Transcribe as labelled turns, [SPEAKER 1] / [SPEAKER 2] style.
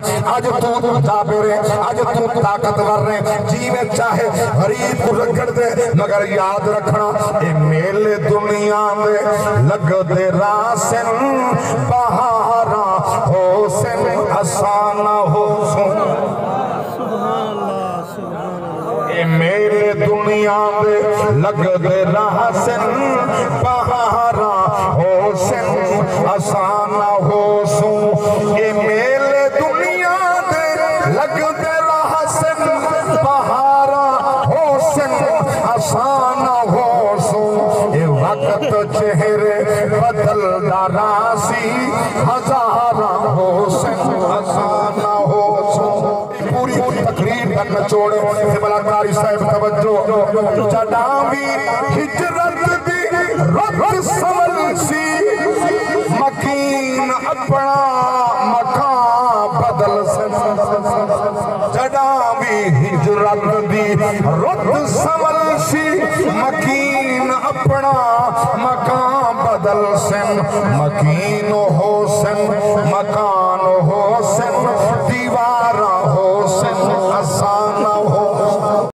[SPEAKER 1] آج تو جابر ہے، آج تو طاقتور ہے، جی میں چاہے غریب کو رکڑ دے، مگر یاد رکھنا اے میل دنیا میں لگ دے راسن بہارا حسن آسان حسن اے میل دنیا میں لگ دے راسن بہارا حسن آسان حسن اے میل لگ دے حسن بہارا حسن آسان حسن اے وقت چہرے بدل داراسی ہزارہ حسن آسان حسن پوری تقریر تک نچوڑے بلاکاری صاحب توجہ جڑاوی ہجرت دی رت سمل سی مکین اپنا مکان بدل جڑاوی ہجرت دی رت سمل سی مکین اپنا مکان بدل سن مکین ہو سن مکان